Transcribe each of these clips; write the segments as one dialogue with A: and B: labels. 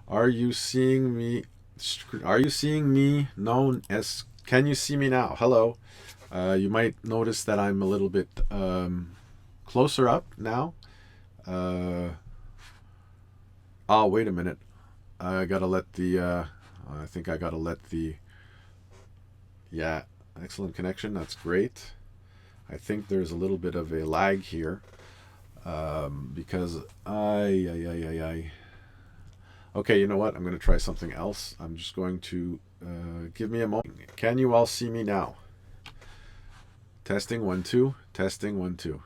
A: Are you seeing me? Are you seeing me? No. Can you see me now? Hello. You might notice that I'm a little bit closer up now. Uh, oh, wait a minute. I gotta let the. I think I gotta let the. Yeah, excellent connection. That's great. I think there's a little bit of a lag here because I. Okay, you know what? I'm going to try something else. I'm just going to give me a moment. Can you all see me now? Testing 1 2. Testing 1 2.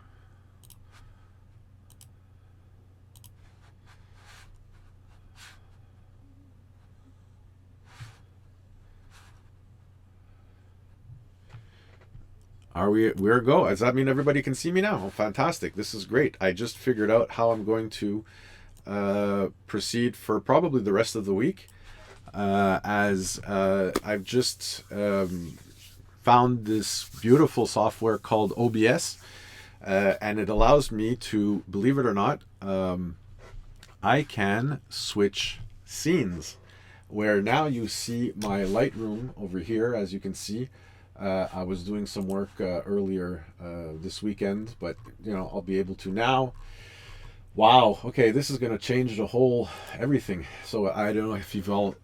A: Are we? We're go. Does that mean everybody can see me now? Oh, fantastic! This is great. I just figured out how I'm going to proceed for probably the rest of the week. As I've just found this beautiful software called OBS, and it allows me to, believe it or not, I can switch scenes. Where now you see my Lightroom over here, as you can see. I was doing some work earlier this weekend, but I'll be able to now. Wow. Okay, this is going to change the whole everything. So I don't know if you've all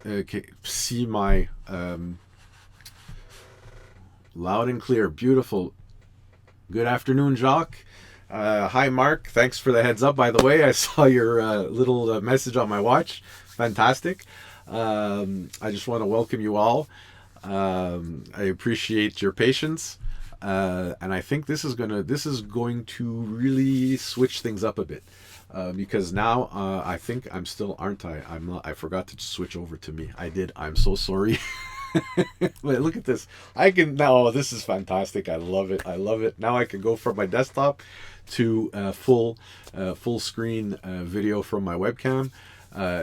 A: see my loud and clear, beautiful. Good afternoon, Jacques. Hi, Mark. Thanks for the heads up. By the way, I saw your little message on my watch. Fantastic. I just want to welcome you all. I appreciate your patience, and I think this is going to really switch things up a bit. Because now I think I'm still, aren't I? I'm not. I forgot to switch over to me. I did. I'm so sorry. Wait, look at this. I can now. Oh, this is fantastic. I love it. I love it. Now I can go from my desktop to full screen video from my webcam.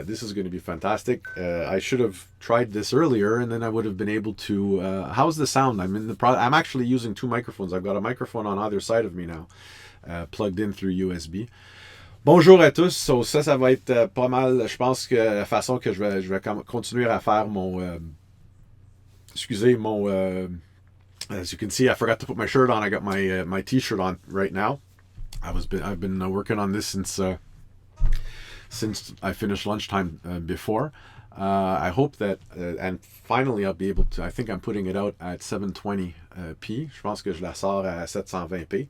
A: This is going to be fantastic. I should have tried this earlier, and then I would have been able to. How's the sound? I'm actually using two microphones. I've got a microphone on either side of me now, plugged in through USB. Bonjour à tous. So ça va être pas mal. Je pense que la façon que je vais continuer à faire mon. Excusez mon. As you can see, I forgot to put my shirt on. I got my T-shirt on right now. I've been working on this since I finished lunchtime before. I hope that, and finally I'll be able to. I think I'm putting it out at 720p. Je pense que je la sors à 720p.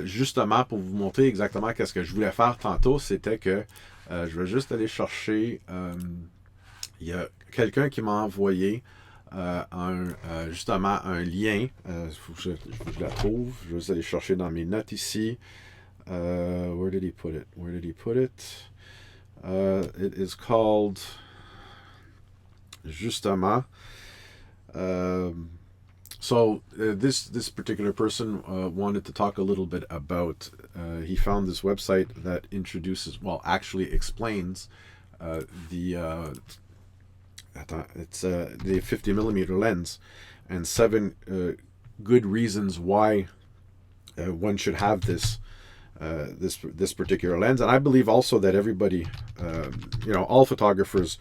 A: Justement pour vous montrer exactement qu'est-ce que je voulais faire tantôt, c'était que je vais juste aller chercher. Il y a quelqu'un qui m'a envoyé justement un lien. Il faut que je la trouve. Je vais juste aller chercher dans mes notes ici. Where did he put it? Where did he put it? It is called justement. This particular person wanted to talk a little bit about. He found this website that actually explains the. It's the 50 millimeter lens, and 7 good reasons why one should have this particular lens. And I believe also that everybody, all photographers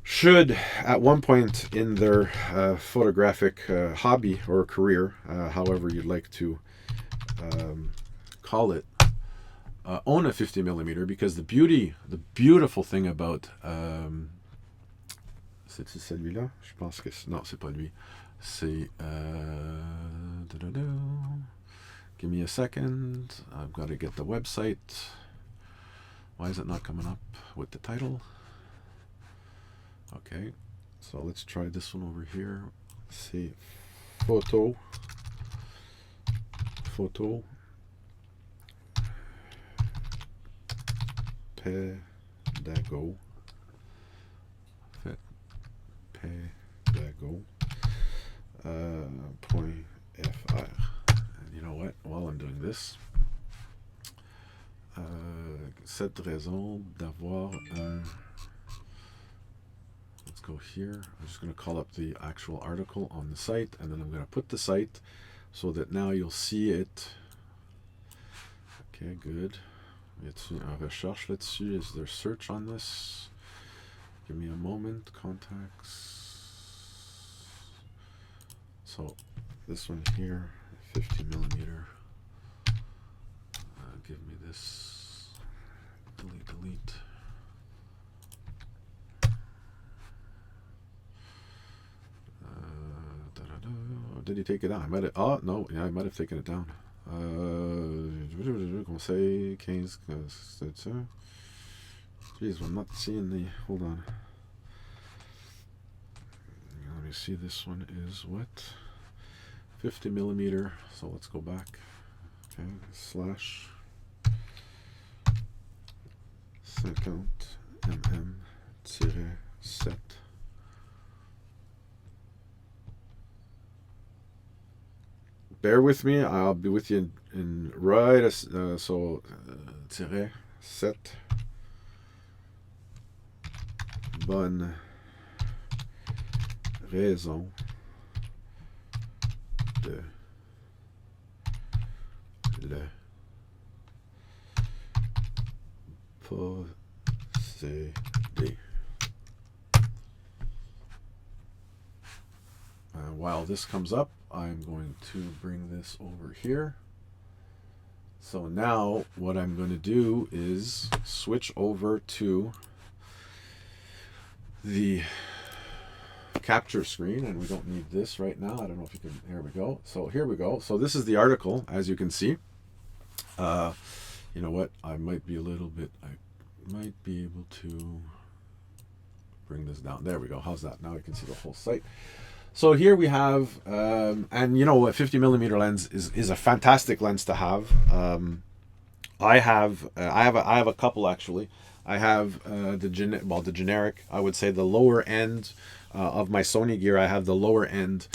A: should at one point in their photographic hobby or career, however you'd like to call it, own a 50 millimeter, because the beautiful thing about c'est celui-là? Je pense que non, c'est pas lui. C'est give me a second. I've got to get the website. Why is it not coming up with the title? Okay, so let's try this one over here. C'est photo Pédago. Pédago. .fr. And you know what? While I'm doing this, cette raison d'avoir un. Let's go here. I'm just going to call up the actual article on the site, and then I'm going to put the site so that now you'll see it. Okay, good. Y a-t-il une recherche là-dessus? Is there search on this? Give me a moment. Contacts. So this one here, 50 millimeter. Give me this. Delete. Did he take it down? I might have. Oh no, yeah, I might have taken it down. Conseil 15. C'est ça. Jeez, I'm not seeing the. Hold on. Let me see. This one is what? 50 millimeter. So let's go back. Okay. Slash 50 mm-7. Bear with me. I'll be with you in right. So tiret 7. Bonne raison de le posséder. While this comes up, I'm going to bring this over here. So now what I'm going to do is switch over to the capture screen, and we don't need this right now. I don't know if you can. There we go. So here we go. So this is the article, as you can see. You know what? I might be able to bring this down. There we go. How's that? Now I can see the whole site. So here we have, and you know, a 50 millimeter lens is a fantastic lens to have. I have a couple actually. I have the generic. I would say the lower end of my Sony gear. I have the lower end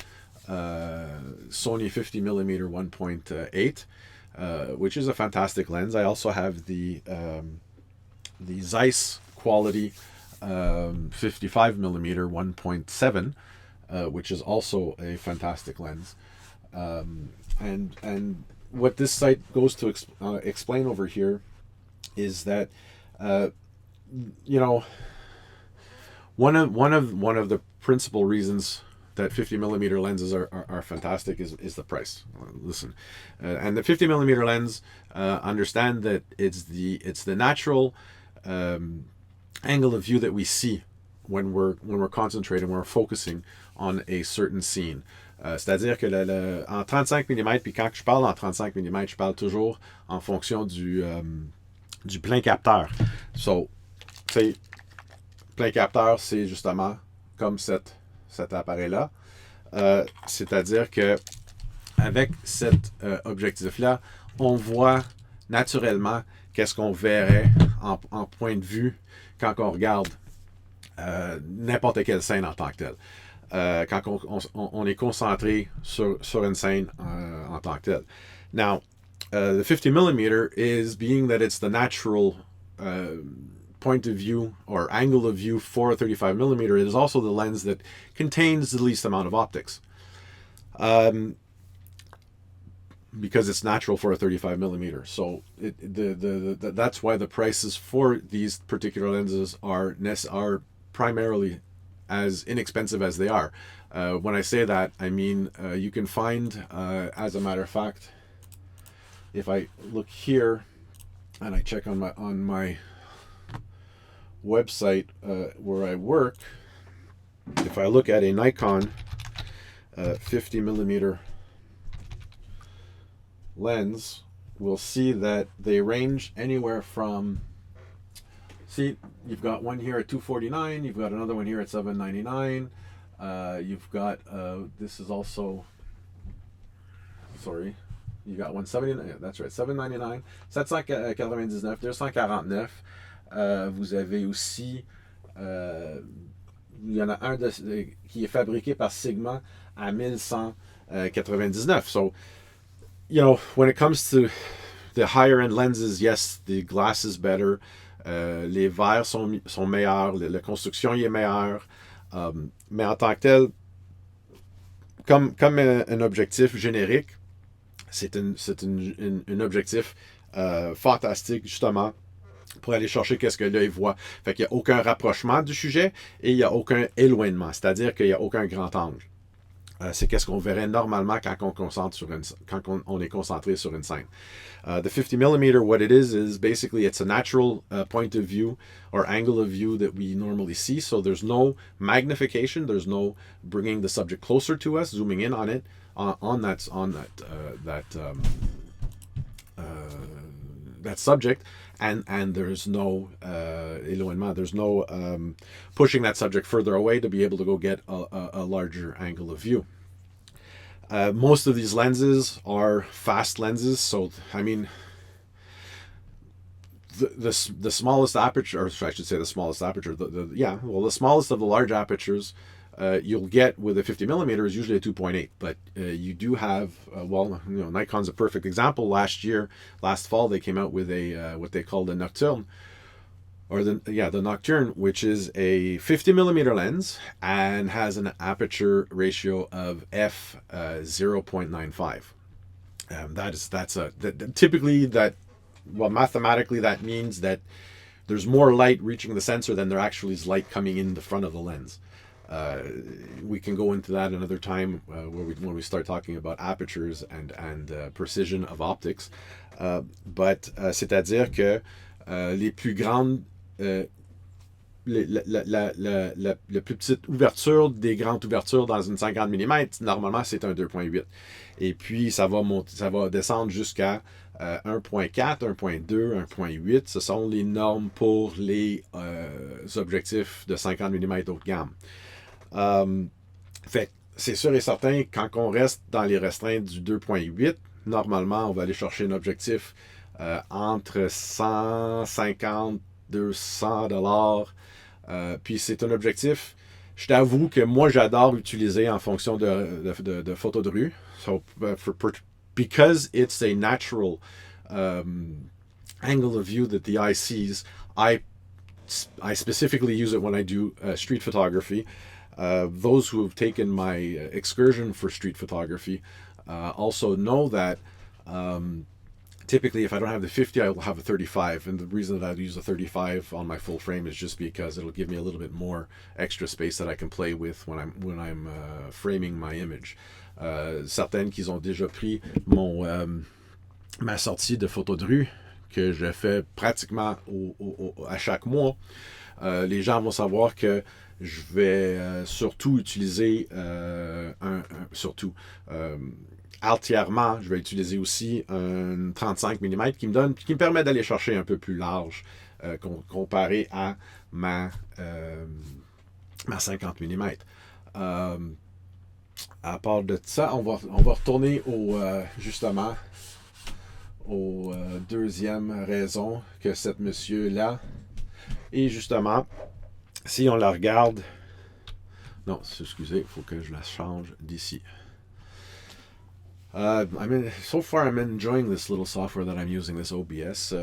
A: Sony 50 millimeter 1.8, which is a fantastic lens. I also have the Zeiss quality 55 millimeter 1.7. Which is also a fantastic lens, and what this site goes to explain over here is that you know, one of the principal reasons that 50 millimeter lenses are fantastic is the price. Listen, and the 50 millimeter lens, understand that it's the natural angle of view that we see when we're concentrating, when we're focusing on a certain scene. C'est-à-dire que en 35 mm, puis quand je parle en 35 mm, je parle toujours en fonction du plein capteur. So, tu sais, plein capteur, c'est justement comme cet appareil-là. C'est-à-dire que avec cet objectif-là, on voit naturellement qu'est-ce qu'on verrait en point de vue quand on regarde n'importe quelle scène en tant que telle. Quand on est concentré sur une scène en tant que telle. Now, the 50 millimeter is, being that it's the natural point of view or angle of view for a 35 millimeter, it is also the lens that contains the least amount of optics. Because it's natural for a 35 millimeter. So that's why the prices for these particular lenses are primarily as inexpensive as they are. When I say that, I mean you can find, as a matter of fact, if I look here and I check on my website where I work, if I look at a Nikon 50 millimeter lens, we'll see that they range anywhere from, see, you've got one here at $249, you've got another one here at $799, you've got this is also, sorry, you got 179, that's right, $799, 799, 249. Vous avez aussi, il y en a un qui est fabriqué par Sigma à 1199. So, you know, when it comes to the higher end lenses, yes, the glass is better, les verres sont meilleurs, la construction y est meilleure, mais en tant que tel, comme un objectif générique, c'est un objectif fantastique, justement, pour aller chercher qu'est-ce que l'œil voit. Fait qu'il n'y a aucun rapprochement du sujet et il n'y a aucun éloignement, c'est-à-dire qu'il n'y a aucun grand angle. C'est qu'est-ce qu'on verrait normalement quand on est concentré sur une scène. The 50 millimeter, what it is basically it's a natural point of view or angle of view that we normally see. So there's no magnification, there's no bringing the subject closer to us, zooming in on it, that subject, and there's no éloignement, there's no pushing that subject further away to be able to go get a larger angle of view. Most of these lenses are fast lenses, so I mean, the smallest aperture, or I should say the smallest aperture, the smallest of the large apertures you'll get with a 50 millimeter is usually a 2.8, but you do have Nikon's a perfect example. Last fall they came out with a what they call the Nocturne, or the Nocturne, which is a 50 millimeter lens and has an aperture ratio of f 0.95. Mathematically that means that there's more light reaching the sensor than there actually is light coming in the front of the lens. We can go into that another time when we start talking about apertures and precision of optics. But c'est-à-dire que les plus grandes la plus petite ouverture des grandes ouvertures dans une 50 mm, normalement c'est un 2.8. Et puis ça va descendre jusqu'à 1.4, 1.2, 1.8. Ce sont les normes pour les objectifs de 50 mm haut de gamme. Fait c'est sûr et certain, quand on reste dans les restreintes du 2.8, normalement on va aller chercher un objectif entre 150 $200. Puis c'est un objectif, je t'avoue que moi j'adore utiliser en fonction de photos de rue. So, because it's a natural angle of view that the eye sees, I specifically use it when I do street photography. Those who have taken my excursion for street photography also know that typically if I don't have the 50, I will have a 35, and the reason that I use a 35 on my full frame is just because it'll give me a little bit more extra space that I can play with when I'm framing my image. Certaines qui ont déjà pris ma sortie de photo de rue que je fais pratiquement à chaque mois, les gens vont savoir que je vais surtout utiliser altièrement, je vais utiliser aussi un 35 mm qui me permet d'aller chercher un peu plus large comparé à ma 50 mm. À part de ça, on va retourner justement aux deuxième raison que cette monsieur-là. Et justement, si on la regarde... Non, excusez, il faut que je la change d'ici. So far I'm enjoying this little software that I'm using, this OBS.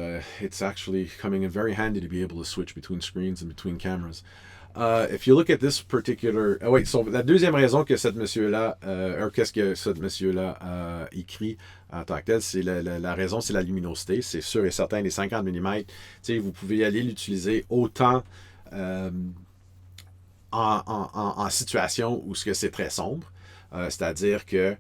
A: It's actually coming in very handy to be able to switch between screens and between cameras. If you look at this particular... so la deuxième raison que cette monsieur-là, qu'est-ce que cette monsieur-là a écrit en tant que tel, c'est la raison, c'est la luminosité. C'est sûr et certain, les 50 mm, vous pouvez aller l'utiliser autant en situation où c'est très sombre. C'est-à-dire que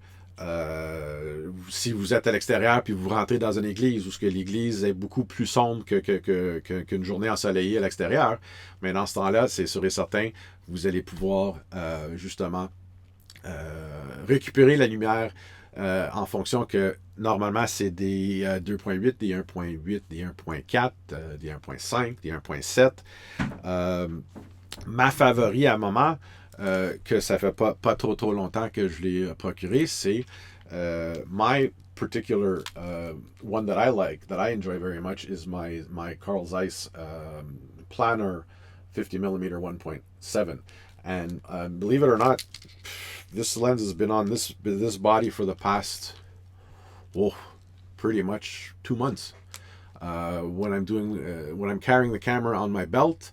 A: si vous êtes à l'extérieur puis vous rentrez dans une église où l'église est beaucoup plus sombre qu'une journée ensoleillée à l'extérieur, mais dans ce temps-là, c'est sûr et certain, vous allez pouvoir justement récupérer la lumière en fonction que normalement c'est des 2.8, des 1.8, des 1.4, des 1.5, des 1.7. Ma favori à un moment, que ça fait pas trop longtemps que je l'ai procuré, c'est my particular one that I like, that I enjoy very much, is my Carl Zeiss Planar 50mm 1.7. And believe it or not, this lens has been on this body for the past pretty much 2 months. When I'm carrying the camera on my belt,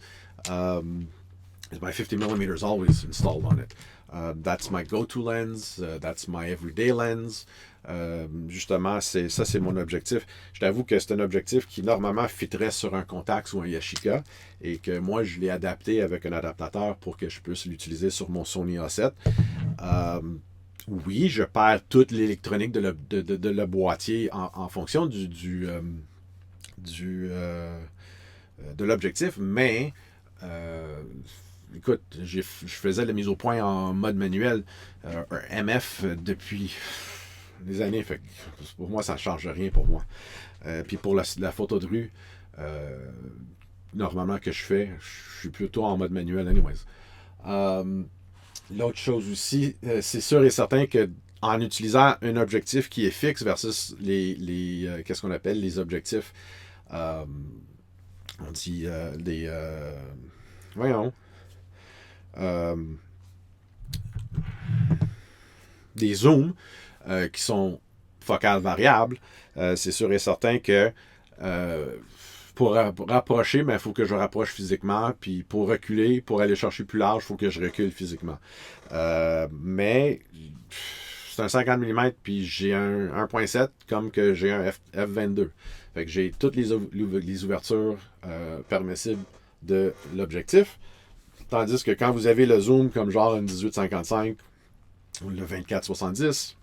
A: My 50 millimeter is always installed on it. That's my go-to lens. That's my everyday lens. Justement, ça, c'est mon objectif. Je t'avoue que c'est un objectif qui, normalement, fitterait sur un Contax ou un Yashica et que moi, je l'ai adapté avec un adaptateur pour que je puisse l'utiliser sur mon Sony A7. Oui, je perds toute l'électronique de le boîtier en fonction de l'objectif, mais écoute, je faisais la mise au point en mode manuel, un MF depuis des années, fait que pour moi, ça ne change rien pour moi. Puis pour la photo de rue, normalement que je suis plutôt en mode manuel anyways. L'autre chose aussi, c'est sûr et certain que en utilisant un objectif qui est fixe versus qu'est-ce qu'on appelle les objectifs, on dit voyons, des zooms qui sont focales variables, c'est sûr et certain que pour rapprocher, il faut que je rapproche physiquement, puis pour reculer, pour aller chercher plus large, il faut que je recule physiquement. Mais c'est un 50 mm, puis j'ai un 1.7 comme que j'ai un F22. Fait que j'ai toutes les ouvertures permissibles de l'objectif. Tandis que quand vous avez le zoom comme genre une 18-55 ou le 24-70,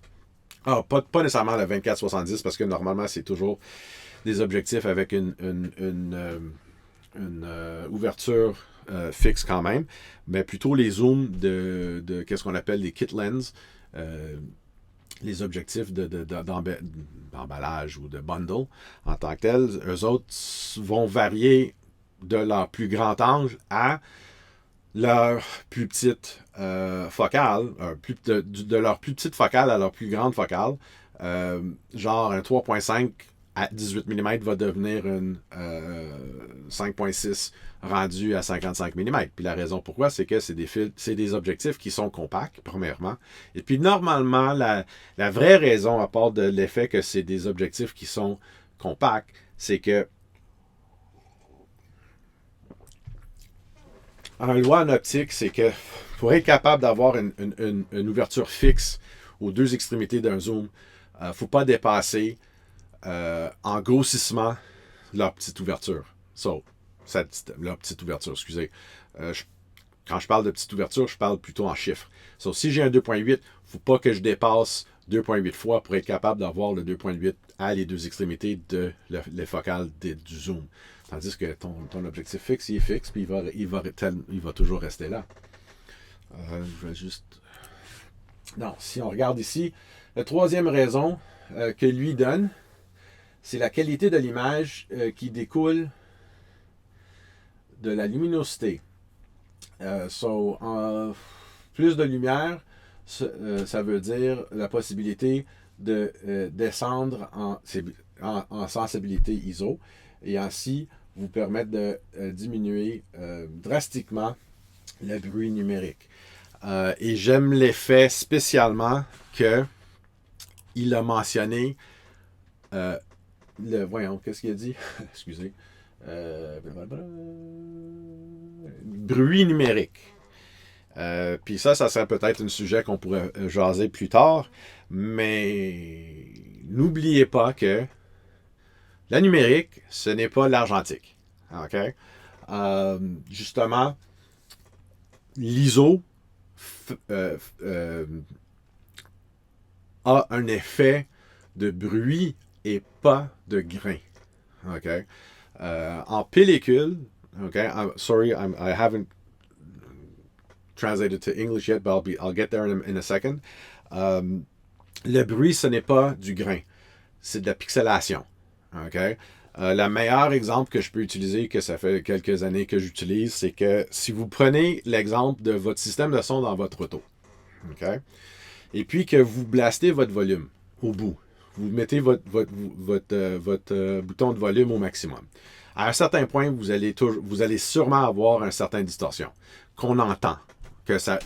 A: pas nécessairement le 24-70 parce que normalement c'est toujours des objectifs avec une ouverture fixe quand même, mais plutôt les zooms de qu'est-ce qu'on appelle les kit lens, les objectifs d'emballage ou de bundle en tant que tel, eux autres vont varier de leur plus grand angle à leur plus petite focale, de leur plus petite focale à leur plus grande focale. Genre un 3.5 à 18 mm va devenir une 5.6 rendu à 55 mm. Puis la raison pourquoi, c'est que c'est des objectifs qui sont compacts, premièrement. Et puis normalement, la vraie raison, à part de l'effet que c'est des objectifs qui sont compacts, c'est que en loi en optique, c'est que pour être capable d'avoir une ouverture fixe aux deux extrémités d'un zoom, il ne faut pas dépasser en grossissement leur petite ouverture. Leur petite ouverture, excusez. Quand je parle de petite ouverture, je parle plutôt en chiffres. Si j'ai un 2.8, il ne faut pas que je dépasse 2.8 fois pour être capable d'avoir le 2.8 à les deux extrémités de les focales du zoom. Tandis que ton objectif fixe, il est fixe, puis il va toujours rester là. Je vais juste... Non, si on regarde ici, la troisième raison que lui donne, c'est la qualité de l'image qui découle de la luminosité. Plus de lumière, ça veut dire la possibilité de descendre en sensibilité ISO et ainsi vous permettre de diminuer drastiquement le bruit numérique. Et j'aime l'effet spécialement que il a mentionné voyons, qu'est-ce qu'il a dit? Excusez. Bruit numérique. Puis ça serait peut-être un sujet qu'on pourrait jaser plus tard, mais n'oubliez pas que la numérique, ce n'est pas l'argentique. OK? Justement, l'ISO a un effet de bruit et pas de grain. OK? En pellicule, okay, sorry, I haven't translated to English yet, but I'll get there in a second. Le bruit, ce n'est pas du grain, c'est de la pixelation. Okay? Le meilleur exemple que je peux utiliser, que ça fait quelques années que j'utilise, c'est que si vous prenez l'exemple de votre système de son dans votre auto, okay? Et puis que vous blastez votre volume au bout, vous mettez votre bouton de volume au maximum. À un certain point, vous allez sûrement avoir une certaine distorsion qu'on entend, que ça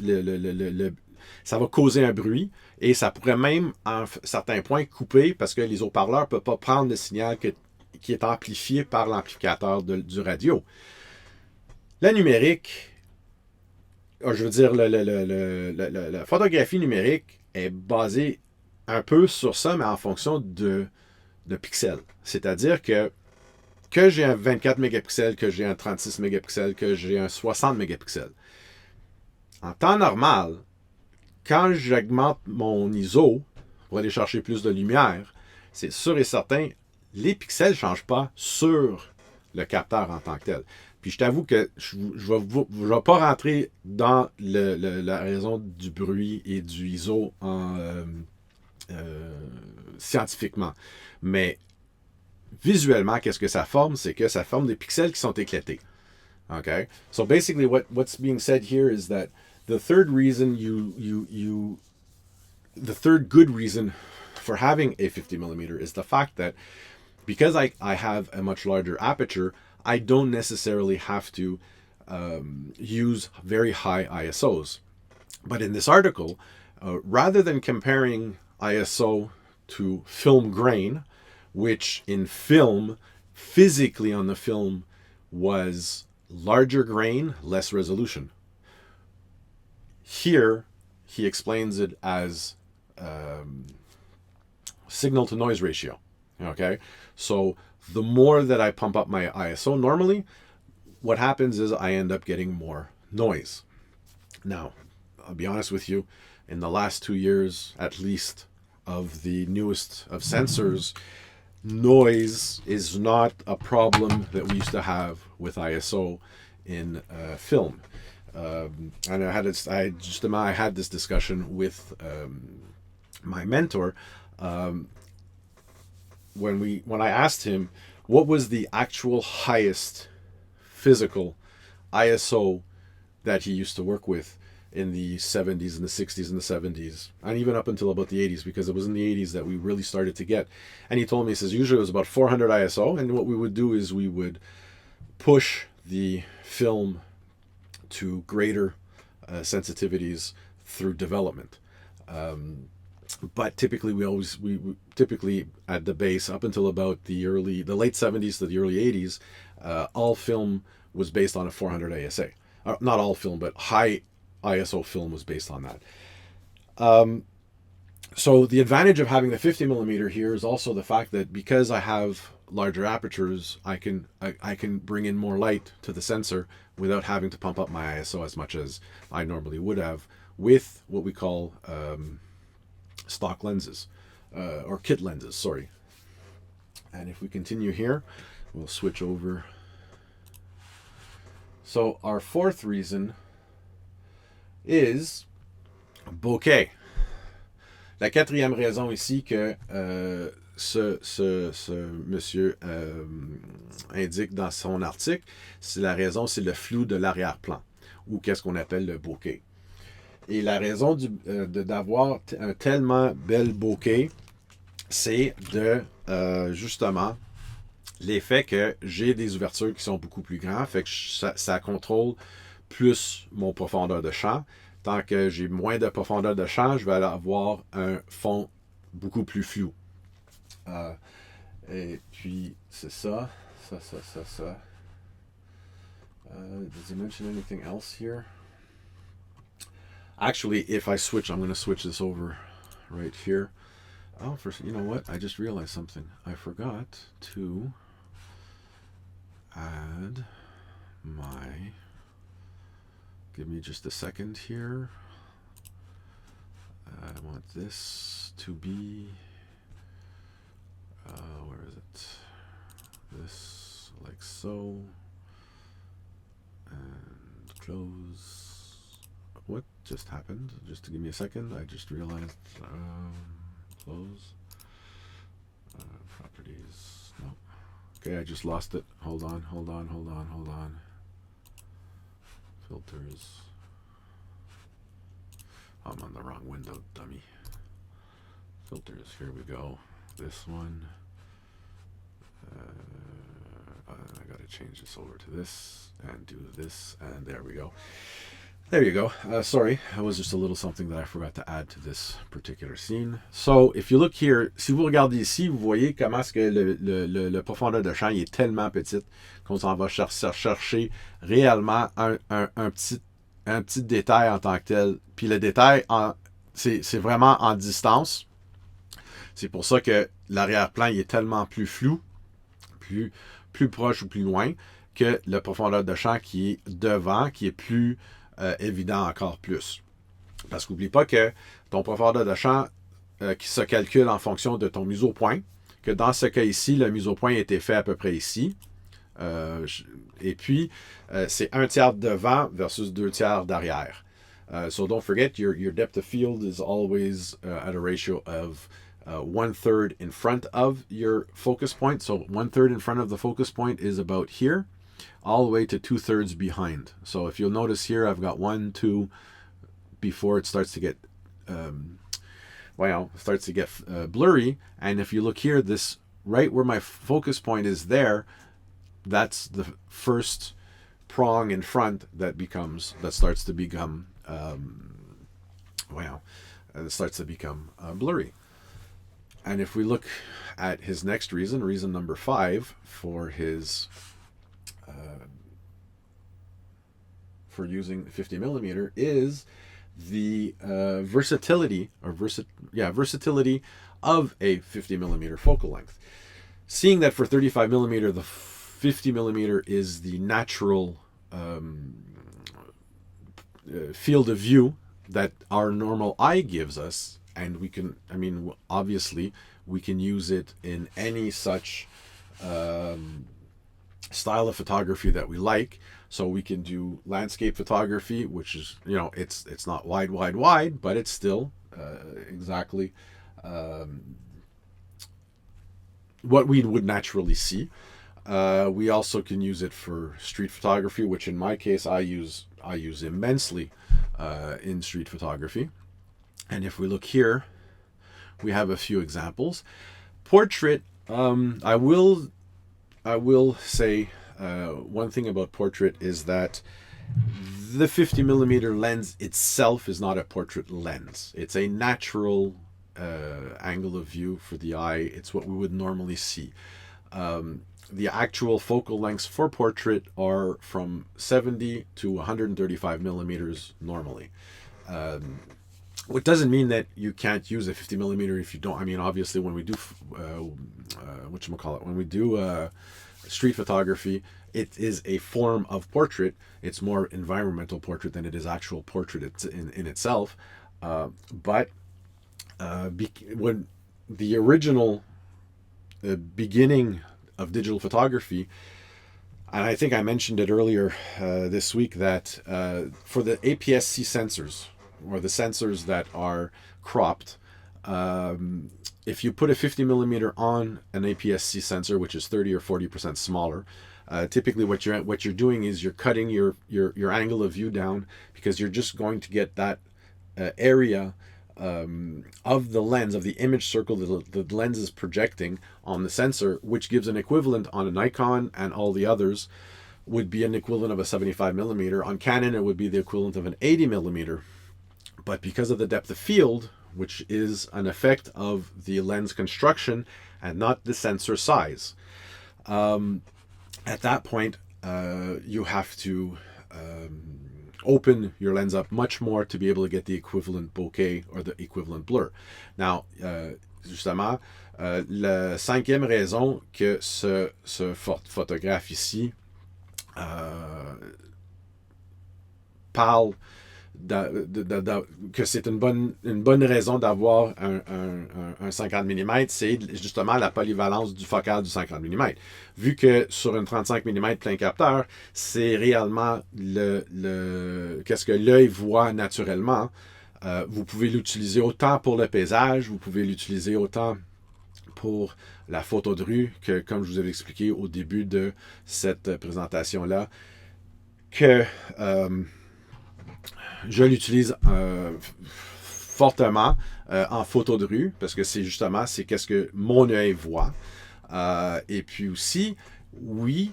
A: va causer un bruit et ça pourrait même, à un certain point, couper parce que les haut-parleurs ne peuvent pas prendre le signal qui est amplifié par l'amplificateur du radio. La numérique je veux dire, la photographie numérique est basée un peu sur ça, mais en fonction de pixels. C'est-à-dire que j'ai un 24 mégapixels, que j'ai un 36 mégapixels, que j'ai un 60 mégapixels. En temps normal, quand j'augmente mon ISO pour aller chercher plus de lumière, c'est sûr et certain, les pixels ne changent pas sur le capteur en tant que tel. Puis je t'avoue que je ne vais pas rentrer dans la raison du bruit et du ISO scientifiquement. Mais visuellement, qu'est-ce que ça forme? C'est que ça forme des pixels qui sont éclatés. Okay? So basically what's being said here is that the third reason the third good reason for having a 50 millimeter is the fact that because I have a much larger aperture, I don't necessarily have to use very high ISOs. But in this article, rather than comparing ISO to film grain, which in film, physically on the film, was larger grain, less resolution. Here, he explains it as signal to noise ratio. Okay, so the more that I pump up my ISO normally, what happens is I end up getting more noise. Now, I'll be honest with you, in the last 2 years, at least, of the newest of sensors, noise is not a problem that we used to have with ISO in film. And I had this discussion with my mentor when I asked him what was the actual highest physical ISO that he used to work with in the 70s and the 60s and the 70s, and even up until about the 80s, because it was in the 80s that we really started to get. And he told me, he says, usually it was about 400 ISO, and what we would do is we would push the film to greater sensitivities through development. But typically we typically at the base up until about the late 70s to the early 80s, all film was based on a 400 ASA. Not all film, but high ISO film was based on that. So the advantage of having the 50 millimeter here is also the fact that because I have larger apertures, I can bring in more light to the sensor without having to pump up my ISO as much as I normally would have with what we call stock lenses or kit lenses, sorry. And if we continue here, we'll switch over. So our fourth reason is bokeh. La quatrième raison ici que ce monsieur indique dans son article, c'est le flou de l'arrière-plan, ou qu'est-ce qu'on appelle le bokeh. Et la raison d'avoir un tellement bel bokeh, c'est justement l'effet que j'ai des ouvertures qui sont beaucoup plus grandes, fait que ça contrôle plus mon profondeur de champ. Tant que j'ai moins de profondeur de champ, je vais avoir un fond beaucoup plus flou. Et puis, c'est ça. Does he mention anything else here? Actually, if I switch, I'm going to switch this over right here. Oh, you know what? I just realized something. I forgot to add my... Give me just a second here. I want this to be... where is it? This, like so. And close. What just happened? Just to give me a second. I just realized. Close. Properties. No. Okay, I just lost it. Hold on. Filters. I'm on the wrong window, dummy. Filters, here we go. This one. I gotta change this over to this and do this, and there we go. There you go. Sorry, that was just a little something that I forgot to add to this particular scene. So, if you look here, si vous regardez ici, vous voyez comment est-ce que le profondeur de champ il est tellement petite qu'on s'en va chercher réellement un petit un petit détail en tant que tel. Puis le détail, c'est vraiment en distance. C'est pour ça que l'arrière-plan il est tellement plus flou, plus, plus proche ou plus loin que la profondeur de champ qui est devant, qui est plus évident encore plus. Parce qu'oublie pas que ton profondeur de champ qui se calcule en fonction de ton mise-au-point, que dans ce cas ici, le mise-au-point a été fait à peu près ici. Et puis, c'est 1/3 devant versus 2/3 d'arrière. So don't forget, your depth of field is always at a ratio of 1/3 in front of your focus point. So 1/3 in front of the focus point is about here, all the way to 2/3 behind. So if you'll notice here, I've got 1, 2, before it starts to get blurry. And if you look here, this right where my focus point is there, that's the first prong in front that starts to become blurry. And if we look at his next reason number 5 for his for using 50 millimeter is the versatility of a 50 millimeter focal length. Seeing that for 35 millimeter, the 50 millimeter is the natural field of view that our normal eye gives us, and obviously we can use it in any such style of photography that we like. So we can do landscape photography, which is, it's not wide, but it's still exactly what we would naturally see. We also can use it for street photography, which in my case I use immensely in street photography. And if we look here, we have a few examples. Portrait, I will say one thing about portrait is that the 50 millimeter lens itself is not a portrait lens. It's a natural angle of view for the eye. It's what we would normally see. The actual focal lengths for portrait are from 70 to 135 millimeters normally. What doesn't mean that you can't use a 50 millimeter if you don't. Obviously, when we do when we do street photography, it is a form of portrait. It's more environmental portrait than it is actual portrait in itself. But when the original beginning of digital photography, and I think I mentioned it earlier this week, that for the APS-C sensors, or the sensors that are cropped, if you put a 50 millimeter on an APS-C sensor, which is 30 or 40% smaller, typically what you're doing is you're cutting your angle of view down, because you're just going to get that area of the lens, of the image circle that the lens is projecting on the sensor, which gives an equivalent on a Nikon, and all the others would be an equivalent of a 75 millimeter. On Canon, it would be the equivalent of an 80 millimeter. But because of the depth of field, which is an effect of the lens construction and not the sensor size, at that point, you have to open your lens up much more to be able to get the equivalent bokeh or the equivalent blur. Now, justement, la 5e raison que ce photographe ici parle que c'est une bonne raison d'avoir un 50 mm, c'est justement la polyvalence du focal du 50 mm. Vu que sur une 35 mm plein capteur, c'est réellement qu'est-ce que l'œil voit naturellement. Vous pouvez l'utiliser autant pour le paysage, vous pouvez l'utiliser autant pour la photo de rue, que comme je vous avais expliqué au début de cette présentation-là, que je l'utilise fortement en photo de rue, parce que c'est qu'est-ce que mon œil voit. Et puis aussi, oui,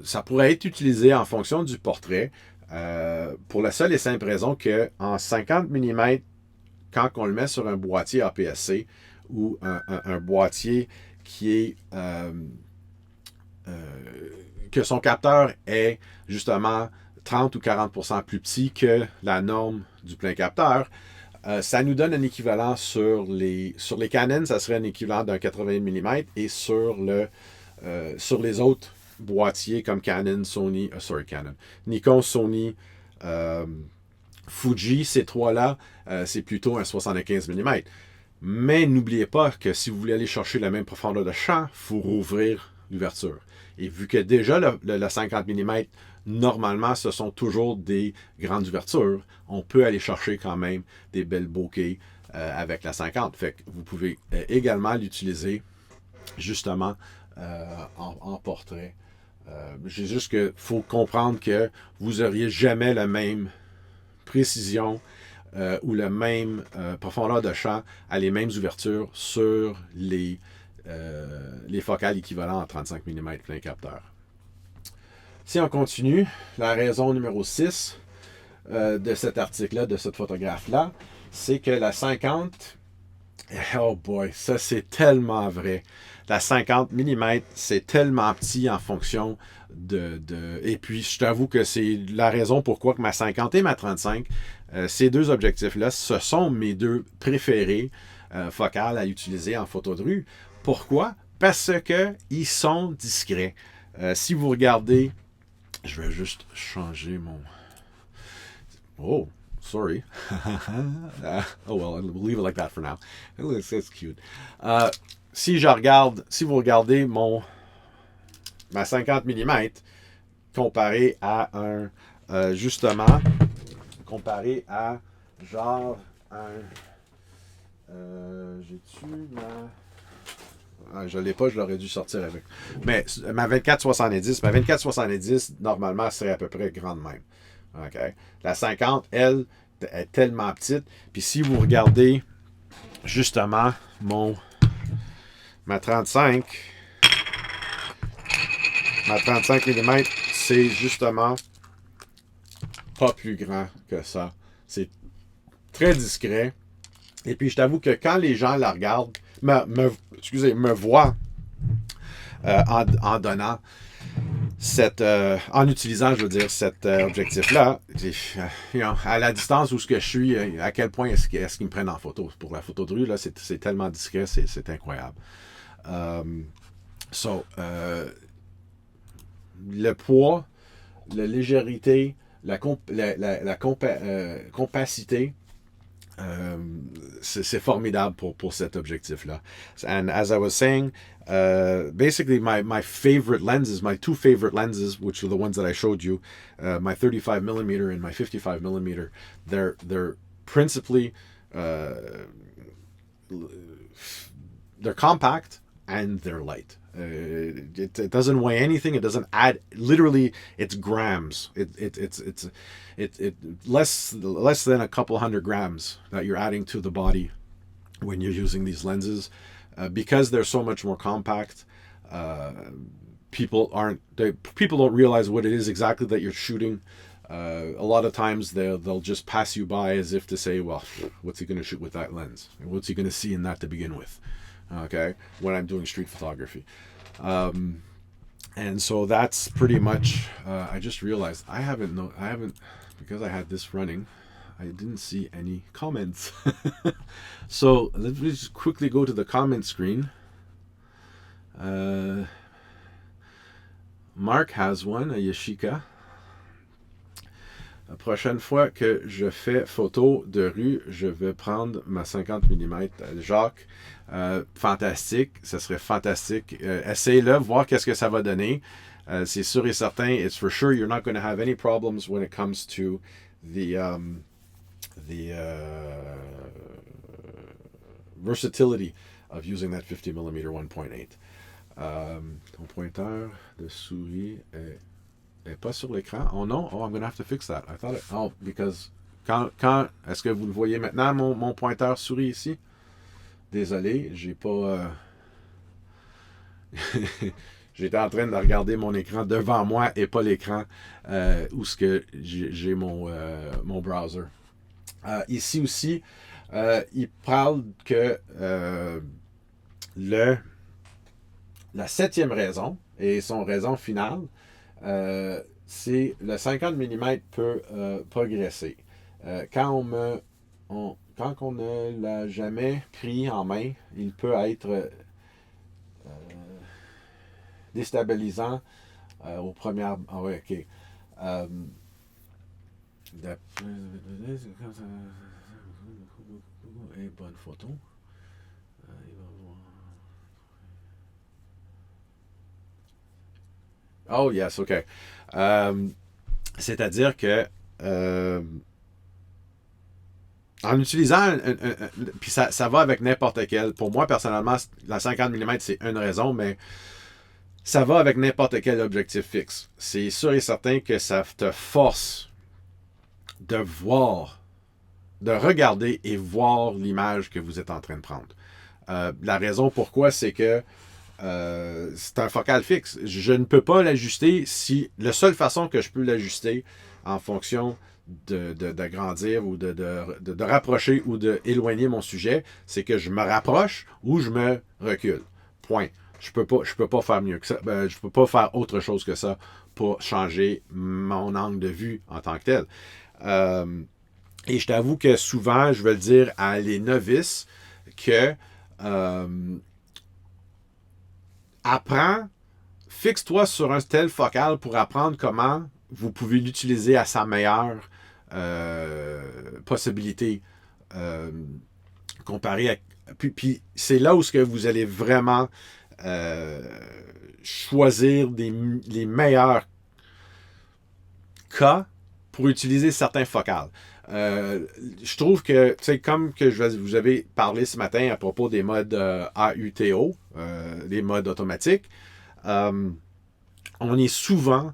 A: ça pourrait être utilisé en fonction du portrait, pour la seule et simple raison qu'en 50 mm, quand on le met sur un boîtier APS-C ou un boîtier qui est que son capteur est justement 30 ou 40% plus petit que la norme du plein capteur. Ça nous donne un équivalent sur les Canon, ça serait un équivalent d'un 80 mm, et sur les autres boîtiers comme Canon, Sony, Nikon, Sony, Fuji, ces trois-là, c'est plutôt un 75 mm. Mais n'oubliez pas que si vous voulez aller chercher la même profondeur de champ, il faut rouvrir l'ouverture. Et vu que déjà le 50 mm, normalement, ce sont toujours des grandes ouvertures, on peut aller chercher quand même des belles bokeh avec la 50. Fait que vous pouvez également l'utiliser justement en portrait. C'est juste qu'il faut comprendre que vous n'auriez jamais la même précision ou la même profondeur de champ à les mêmes ouvertures sur les focales équivalentes à 35 mm plein capteur. Si on continue, la raison numéro 6 de cet article-là, de cette photographe-là, c'est que la 50, oh boy, ça c'est tellement vrai. La 50 mm, c'est tellement petit en fonction Et puis, je t'avoue que c'est la raison pourquoi que ma 50 et ma 35, ces deux objectifs-là, ce sont mes deux préférés focales à utiliser en photo de rue. Pourquoi? Parce qu'ils sont discrets. Si vous regardez, je vais juste changer mon... Oh, sorry. Oh well, we'll leave it like that for now. It's cute. Si vous regardez ma 50 mm comparé à comparé à genre j'ai-tu je l'ai pas, je l'aurais dû sortir avec. Mais ma 24-70, normalement, serait à peu près grande même. Okay? La 50, elle, est tellement petite. Puis si vous regardez justement ma 35 mm, c'est justement pas plus grand que ça. C'est très discret. Et puis je t'avoue que quand les gens la regardent, me voient en donnant en utilisant, je veux dire, cet objectif-là, à la distance où ce que je suis, à quel point est-ce qu'ils me prennent en photo. Pour la photo de rue, là, c'est tellement discret, c'est incroyable. Le poids, la légèreté, la compacité, c'est formidable pour cet objectif-là. And as I was saying, basically my favorite lenses, my two favorite lenses, which are the ones that I showed you, my 35 millimeter and my 55 millimeter, they're principally they're compact and they're light. It doesn't weigh anything. It doesn't add. Literally, it's grams. It's less than a couple hundred grams that you're adding to the body when you're using these lenses, because they're so much more compact. People don't realize what it is exactly that you're shooting. A lot of times they'll just pass you by as if to say, well, what's he going to shoot with that lens? What's he going to see in that to begin with? Okay, when I'm doing street photography. And so that's pretty much, I just realized I haven't, because I had this running, I didn't see any comments. So let me just quickly go to the comment screen. Mark has one, a Yashika. La prochaine fois que je fais photo de rue, je vais prendre ma 50 mm. Jacques, fantastique, ça serait fantastique. Essayez-le, voir qu'est-ce que ça va donner. C'est sûr et certain, it's for sure you're not going to have any problems when it comes to the versatility of using that 50 mm 1.8. Ton pointeur de souris est pas sur l'écran. Oh non, I'm going to have to fix that. I thought it, because est-ce que vous le voyez maintenant, mon pointeur souris ici? Désolé, j'ai pas... J'étais en train de regarder mon écran devant moi et pas l'écran où ce que j'ai mon browser. Ici aussi, il parle que la septième raison, et son raison finale, c'est le 50 mm peut progresser. Quand quand on ne l'a jamais pris en main, il peut être déstabilisant aux premières. Ah ouais, ok. Euh, et bonne photo. Oh yes, ok. Euh, C'est-à-dire que en utilisant puis ça va avec n'importe quel. Pour moi, personnellement, la 50 mm, c'est une raison, mais ça va avec n'importe quel objectif fixe. C'est sûr et certain que ça te force de voir, de regarder et voir l'image que vous êtes en train de prendre. La raison pourquoi, c'est que c'est un focal fixe. Je ne peux pas l'ajuster si. La seule façon que je peux l'ajuster en fonction d'agrandir ou de rapprocher ou d'éloigner mon sujet, c'est que je me rapproche ou je me recule. Point. Je peux pas faire mieux que ça. Je peux pas faire autre chose que ça pour changer mon angle de vue en tant que tel. Euh, et je t'avoue que souvent, je vais le dire à les novices que apprends, fixe-toi sur un tel focal pour apprendre comment vous pouvez l'utiliser à sa meilleure possibilité euh, comparé à. Puis c'est là où ce que vous allez vraiment euh, choisir les meilleurs cas pour utiliser certains focales. Je trouve que, tu sais, comme que vous avez parlé ce matin à propos des modes AUTO, les modes automatiques, on est souvent,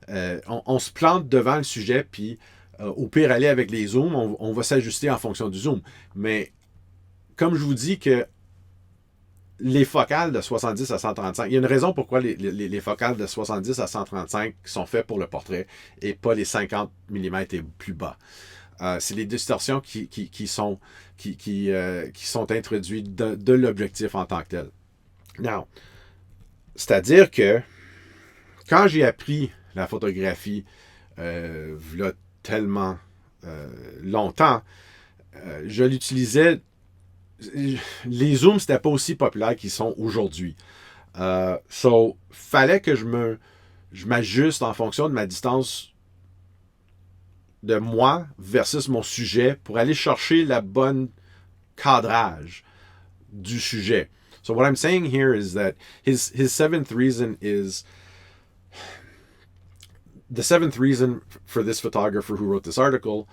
A: on se plante devant le sujet, puis au pire, aller avec les zooms, on va s'ajuster en fonction du zoom. Mais comme je vous dis que les focales de 70 à 135, il y a une raison pourquoi les focales de 70 à 135 sont faites pour le portrait et pas les 50 mm et plus bas. C'est les distorsions qui sont introduites de l'objectif en tant que tel. Now, c'est-à-dire que quand j'ai appris la photographie là, tellement longtemps, je l'utilisais. Les zooms, c'était pas aussi populaire qu'ils sont aujourd'hui. Fallait que je m'ajuste en fonction de ma distance de moi versus mon sujet pour aller chercher la bonne cadrage du sujet. So what I'm saying here is that his seventh reason is the seventh reason for this photographer who wrote this article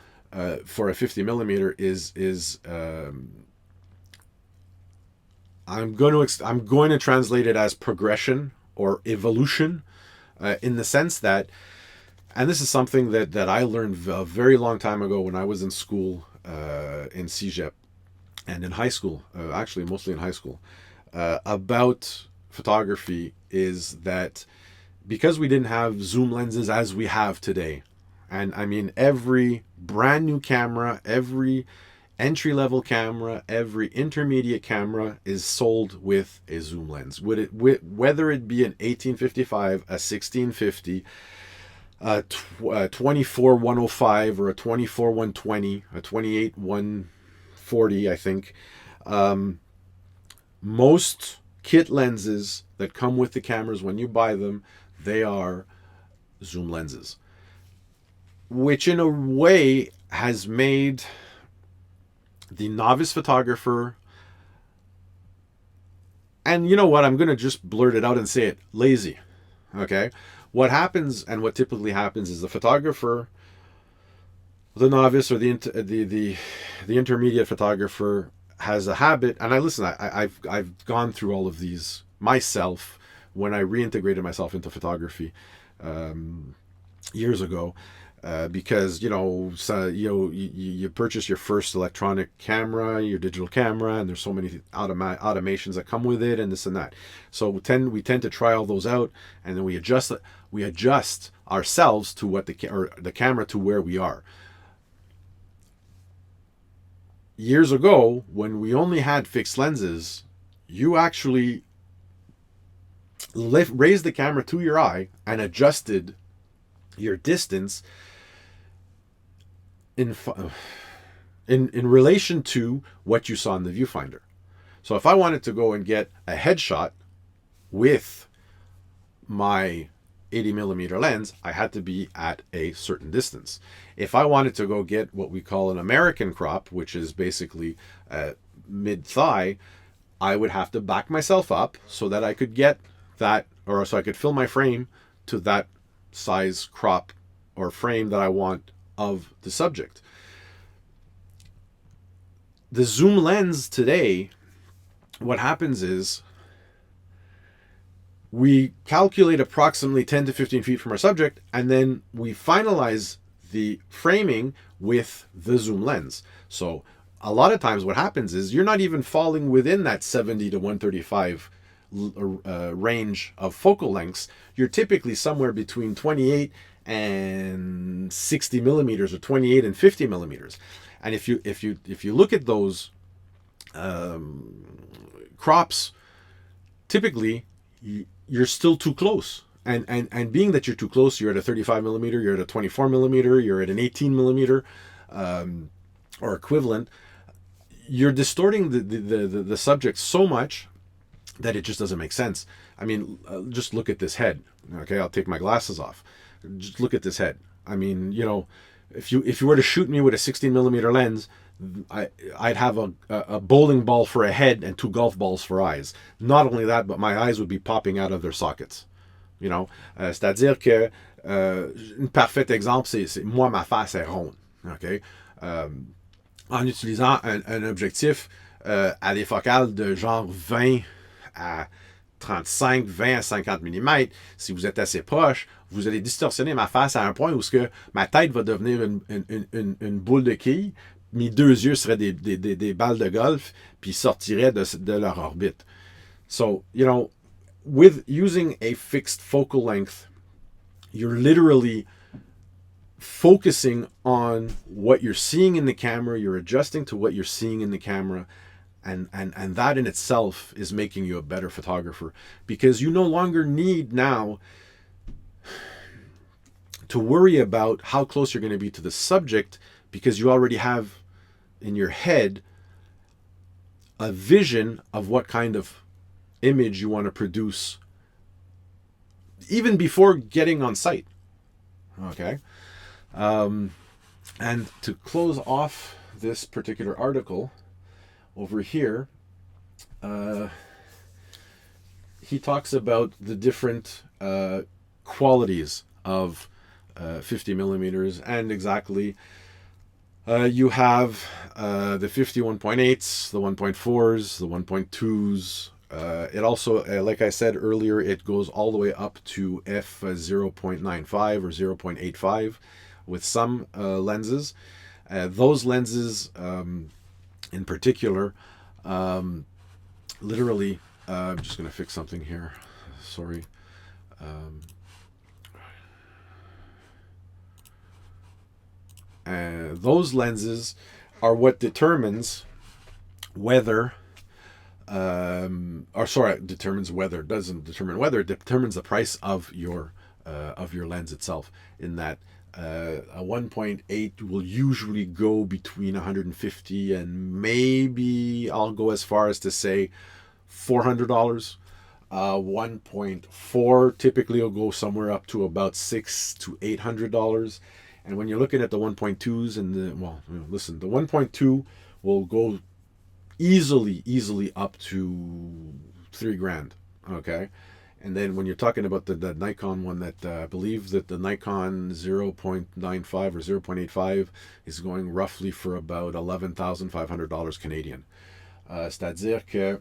A: for a 50 millimeter is I'm going to translate it as progression or evolution in the sense that, and this is something that I learned a very long time ago when I was in school in CEGEP and in high school, actually mostly in high school, about photography is that because we didn't have zoom lenses as we have today, and I mean every brand new camera, every entry-level camera, every intermediate camera is sold with a zoom lens. Whether it be an 1855, a 1650, a 24-105, or a 24-120, a 28-140, I think. Most kit lenses that come with the cameras when you buy them, they are zoom lenses, which in a way has made the novice photographer, and you know what, I'm going to just blurt it out and say it, lazy. Okay? What happens, and what typically happens, is the photographer, the novice or the intermediate photographer has a habit, and I've gone through all of these myself when I reintegrated myself into photography years ago. Because you purchase your first electronic camera, your digital camera, and there's so many automations that come with it, and this and that. So we tend to try all those out, and then we adjust ourselves to what the camera to where we are. Years ago, when we only had fixed lenses, you actually raised the camera to your eye and adjusted your distance in relation to what you saw in the viewfinder. So if I wanted to go and get a headshot with my 80 millimeter lens, I had to be at a certain distance. If I wanted to go get what we call an American crop, which is basically mid thigh, I would have to back myself up so that I could get that, or so I could fill my frame to that size crop or frame that I want of the subject. The zoom lens today, what happens is we calculate approximately 10 to 15 feet from our subject, and then we finalize the framing with the zoom lens. So a lot of times what happens is you're not even falling within that 70 to 135 range of focal lengths. You're typically somewhere between 28 and 60 millimeters or 28 and 50 millimeters. And if you look at those crops, typically you're still too close. And being that you're too close, you're at a 35 millimeter, you're at a 24 millimeter, you're at an 18 millimeter or equivalent, you're distorting the subject so much that it just doesn't make sense. I mean, just look at this head. Okay, I'll take my glasses off. Just look at this head. I mean, if you were to shoot me with a 16 millimeter lens, I'd have a bowling ball for a head and 2 golf balls for eyes. Not only that, but my eyes would be popping out of their sockets. C'est-à-dire que un parfait exemple, c'est moi, ma face est ronde. Okay? En utilisant un objectif à des focales de genre 20 à 35, 20 à 50 mm, si vous êtes assez proche, vous allez distorsionner ma face à un point où ma tête va devenir une boule de quilles, mes 2 yeux seraient des balles de golf, puis sortiraient de leur orbite. So, with using a fixed focal length, you're literally focusing on what you're seeing in the camera, you're adjusting to what you're seeing in the camera, and that in itself is making you a better photographer, because you no longer need now to worry about how close you're going to be to the subject, because you already have in your head a vision of what kind of image you want to produce even before getting on site. Okay. And to close off this particular article over here, he talks about the different qualities of 50 millimeters, and exactly you have the 51.8s, the 1.4s, the 1.2s. It also, like I said earlier, it goes all the way up to f0.95 or 0.85 with some lenses. Those lenses in particular, literally, I'm just going to fix something here. Sorry. Those lenses are what determines whether determines whether, doesn't determine whether, it determines the price of your lens itself, in that a 1.8 will usually go between 150 and maybe I'll go as far as to say $400. 1.4 typically will go somewhere up to about $600 to $800. And when you're looking at the 1.2s and the 1.2 will go easily up to $3,000. Okay. And then when you're talking about the Nikon one, that I believe that the Nikon 0.95 or 0.85 is going roughly for about $11,500 Canadian. C'est-à-dire que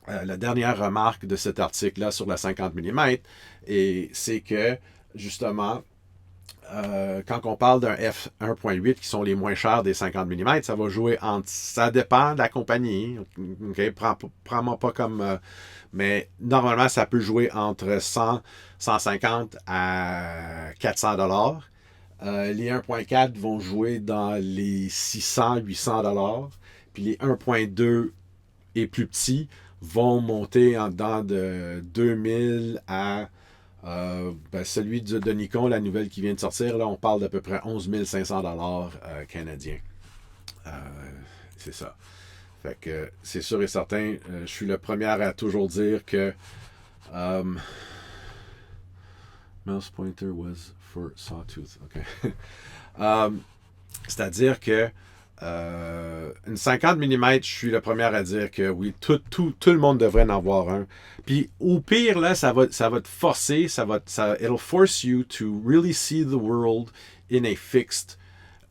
A: la dernière remarque de cet article-là sur la 50 mm, c'est que justement, quand on parle d'un f1.8 qui sont les moins chers des 50 mm, ça va jouer entre... Ça dépend de la compagnie. Okay? Prends-moi pas comme... mais normalement, ça peut jouer entre 100, 150 à 400 dollars. Les 1.4 vont jouer dans les 600, 800 dollars. Puis les 1.2 et plus petits vont monter en dedans de 2000 à Celui de Nikon, la nouvelle qui vient de sortir, là, on parle d'à peu près 11 500 $ canadiens. C'est ça. Fait que c'est sûr et certain, je suis le premier à toujours dire que mouse pointer was for sawtooth. OK. C'est-à-dire que une 50 mm, je suis le premier à dire que oui, tout le monde devrait en avoir un. Puis au pire, là, ça va te forcer, it'll force you to really see the world in a fixed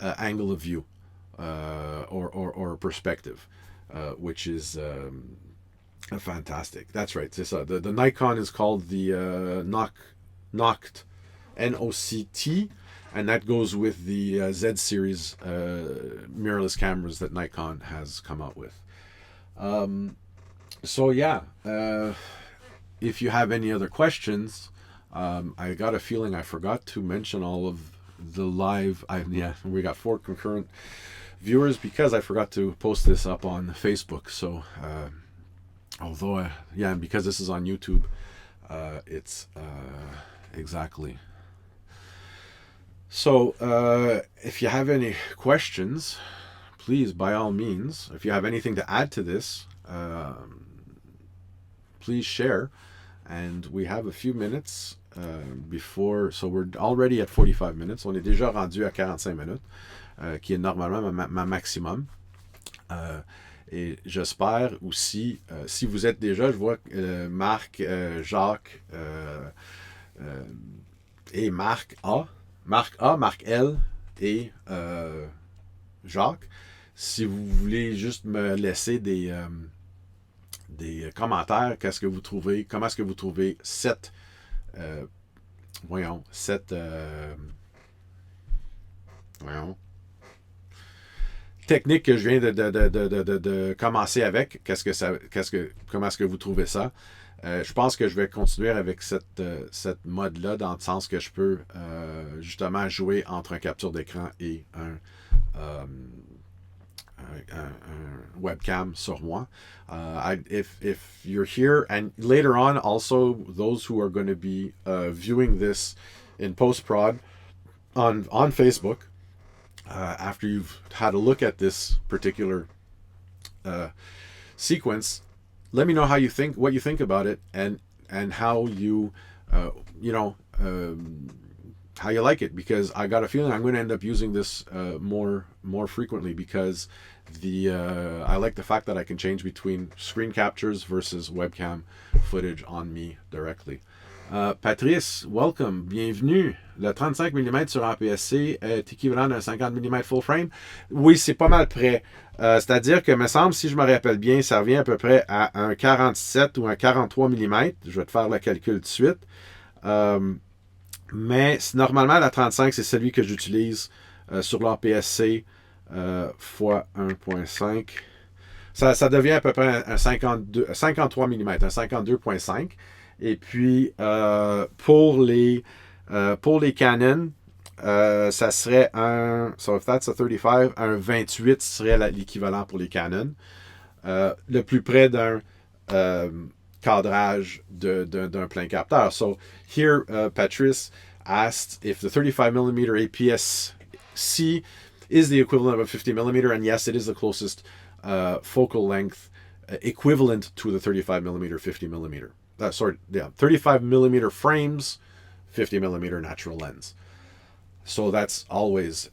A: angle of view or perspective, which is fantastic. That's right, c'est ça. The Nikon is called the Noct, N-O-C-T, and that goes with the Z series mirrorless cameras that Nikon has come out with. So yeah, if you have any other questions, I got a feeling I forgot to mention all of the live. We got 4 concurrent viewers because I forgot to post this up on Facebook. So although because this is on YouTube, it's exactly. So, if you have any questions, please, by all means, if you have anything to add to this, please share. And we have a few minutes before, so we're already at 45 minutes. On est déjà rendu à 45 minutes, qui est normalement ma maximum. Et j'espère aussi, si vous êtes déjà, je vois Marc, Jacques et Marc A, Marc L et Jacques. Si vous voulez juste me laisser des commentaires, qu'est-ce que vous trouvez, comment est-ce que vous trouvez cette technique que je viens de commencer avec, comment est-ce que vous trouvez ça? Je pense que je vais continuer avec cette mode-là, dans le sens que je peux justement jouer entre un capture d'écran et un webcam sur moi. If you're here, and later on, also those who are going to be viewing this in post-prod on Facebook, after you've had a look at this particular sequence, let me know what you think about it, and how you how you like it, because I got a feeling I'm going to end up using this more frequently, because I like the fact that I can change between screen captures versus webcam footage on me directly. Patrice, welcome, bienvenue. Le 35 mm sur APS-C est équivalent d'un 50 mm full frame. Oui, c'est pas mal près. C'est-à-dire que, me semble, si je me rappelle bien, ça revient à peu près à un 47 ou un 43 mm. Je vais te faire le calcul tout de suite. Mais normalement, la 35, c'est celui que j'utilise sur l'APS-C fois 1.5. Ça devient à peu près un 53 mm, un 52.5. Et puis, pour les Canon, ça serait so if that's a 35, un 28 serait l'équivalent pour les Canon. Le plus près d'un cadrage d'un plein capteur. So here, Patrice asked if the 35mm APS-C is the equivalent of a 50mm, and yes, it is the closest focal length equivalent to the 35mm 50mm. 35mm frames, 50mm natural lens. So that's always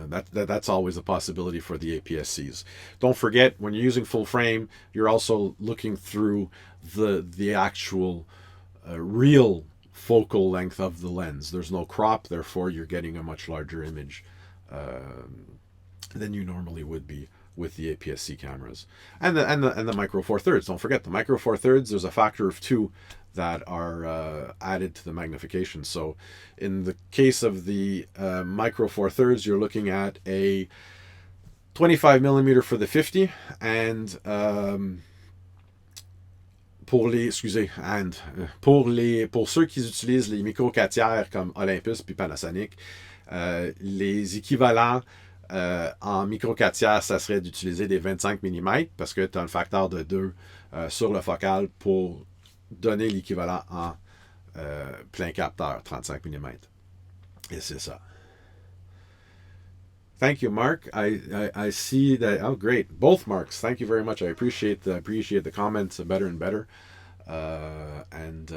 A: that's always a possibility for the APS-Cs. Don't forget, when you're using full frame, you're also looking through the actual real focal length of the lens. There's no crop, therefore you're getting a much larger image than you normally would be with the APS-C cameras. And the Micro Four Thirds. Don't forget, the Micro Four Thirds, there's a factor of 2 that are added to the magnification. So in the case of the Micro Four Thirds, you're looking at a 25mm for the 50, and pour ceux qui utilisent les micro 4 tiers comme Olympus puis Panasonic, les équivalents en micro 4 tiers, ça serait d'utiliser des 25 mm, parce que tu as un facteur de 2 sur le focal pour donner l'équivalent en plein capteur 35 mm. Et c'est ça. Thank you, Mark. I see that. Oh, great. Both Marks. Thank you very much. I appreciate the comments better and better. And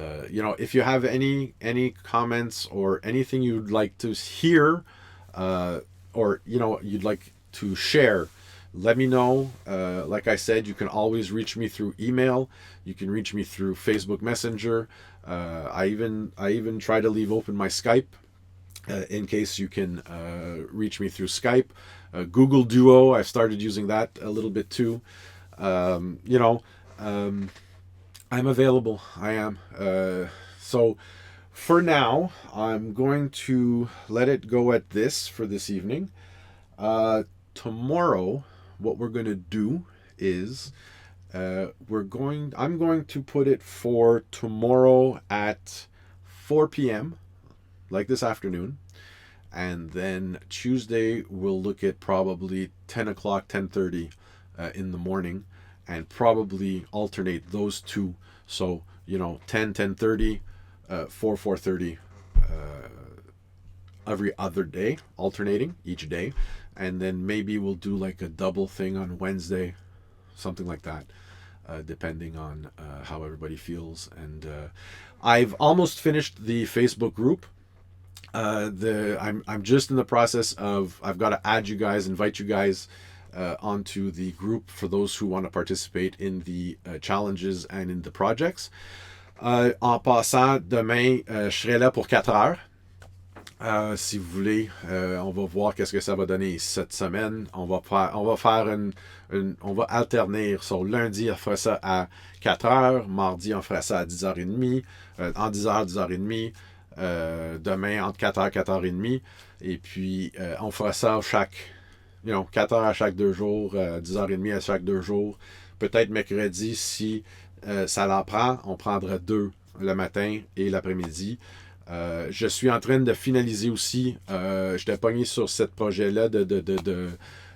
A: if you have any comments or anything you'd like to hear, or you'd like to share, let me know. Like I said, you can always reach me through email. You can reach me through Facebook Messenger. I even try to leave open my Skype. In case you can reach me through Skype. Google Duo, I've started using that a little bit too. I'm available. I am. So for now, I'm going to let it go at this for this evening. Tomorrow, what we're going to do is I'm going to put it for tomorrow at 4 p.m., like this afternoon. And then Tuesday, we'll look at probably 10 o'clock, 10:30 in the morning, and probably alternate those two. So, 10, 10:30, 4, 4:30 every other day, alternating each day. And then maybe we'll do like a double thing on Wednesday, something like that, depending on how everybody feels. And I've almost finished the Facebook group. I'm just in the process of, I've got to add you guys, invite you guys onto the group for those who want to participate in the challenges and in the projects. En passant, demain, je serai là pour 4 heures. Si vous voulez, on va voir qu'est-ce que ça va donner cette semaine. On va alterner. So, lundi, on fera ça à 4 heures. Mardi, on fera ça à 10h30. En 10h, 10h30. Demain, entre 4h et 4h30. Et puis, on fera ça 4 heures à chaque 2 jours, 10h30 à chaque 2 jours. Peut-être mercredi, si ça l'en prend, on prendra 2 le matin et l'après-midi. Je suis en train de finaliser aussi, j'étais pogné sur ce projet-là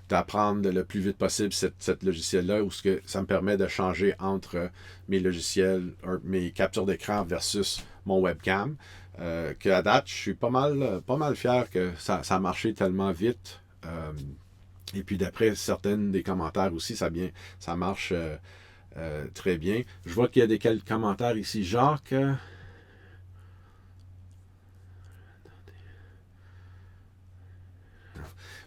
A: d'apprendre le plus vite possible cette logiciel-là, où ça me permet de changer entre mes logiciels, mes captures d'écran versus mon webcam. Que à date, je suis pas mal fier que ça a marché tellement vite. Et puis d'après certaines des commentaires aussi, ça marche très bien. Je vois qu'il y a quelques commentaires ici. Jacques...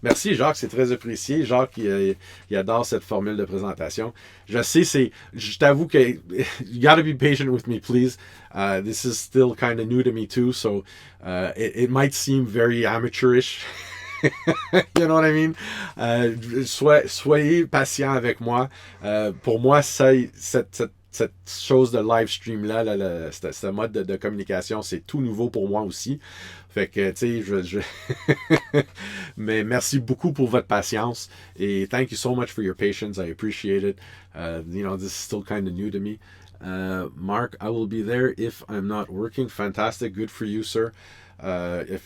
A: Merci Jacques, c'est très apprécié. Jacques, il adore cette formule de présentation. Je t'avoue que you gotta be patient with me, please. This is still kind of new to me too, so it might seem very amateurish. You know what I mean? Soyez patient avec moi. Pour moi, cette chose de live stream là, ce mode de communication, c'est tout nouveau pour moi aussi. Fait que, tu sais, mais merci beaucoup pour votre patience. Et thank you so much for your patience. I appreciate it. This is still kind of new to me. Mark, I will be there if I'm not working. Fantastic. Good for you, sir. I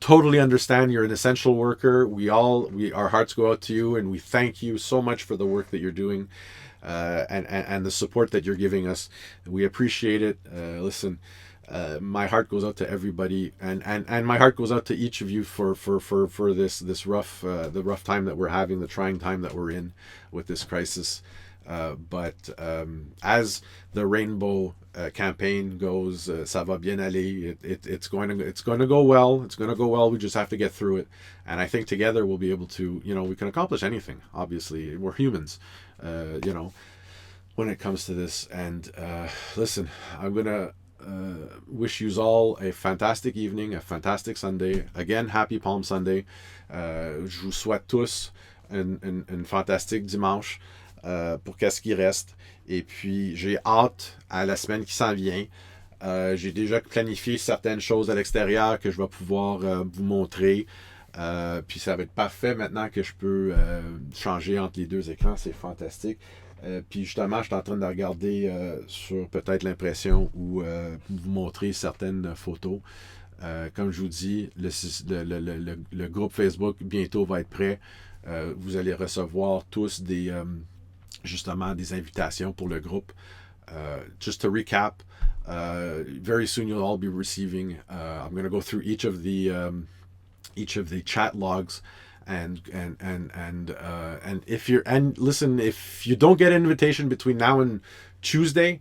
A: totally understand. You're an essential worker. Our hearts go out to you, and we thank you so much for the work that you're doing, and the support that you're giving us. We appreciate it. Listen, my heart goes out to everybody, and my heart goes out to each of you for this the rough time that we're having, the trying time that we're in with this crisis. But as the Rainbow campaign goes, ça va bien aller. It's going to go well. It's going to go well. We just have to get through it, and I think together we'll be able to. We can accomplish anything. Obviously, we're humans. When it comes to this, and listen, I'm gonna wish you all a fantastic evening, a fantastic Sunday. Again, happy Palm Sunday. Je vous souhaite tous un fantastique dimanche. Pour qu'est-ce qui reste. Et puis, j'ai hâte à la semaine qui s'en vient. J'ai déjà planifié certaines choses à l'extérieur que je vais pouvoir vous montrer. Puis, ça va être parfait maintenant que je peux changer entre les deux écrans. C'est fantastique. Puis, justement, je suis en train de regarder sur peut-être l'impression ou vous montrer certaines photos. Comme je vous dis, le groupe Facebook bientôt va être prêt. Vous allez recevoir tous justement des invitations pour le groupe. just to recap, very soon you'll all be receiving. I'm going to go through each of the chat logs, and if you're, and listen, if you don't get an invitation between now and Tuesday,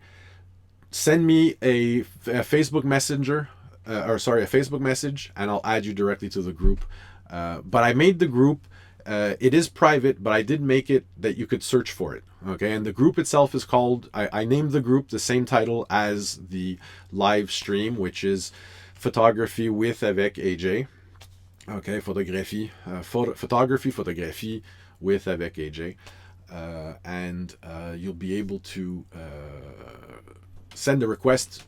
A: send me a Facebook Messenger, a Facebook message, and I'll add you directly to the group. But I made the group. It is private, but I did make it that you could search for it. Okay, and the group itself is called, I named the group the same title as the live stream, which is Photography with avec AJ. Okay, photography with avec AJ. And you'll be able to send a request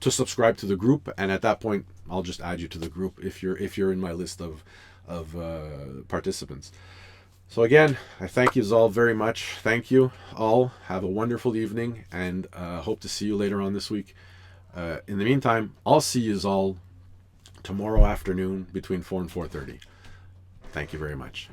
A: to subscribe to the group, and at that point I'll just add you to the group if you're in my list of participants. So again, I thank you all very much. Thank you all. Have a wonderful evening, and hope to see you later on this week. In the meantime, I'll see you all tomorrow afternoon between 4 and 4:30. Thank you very much.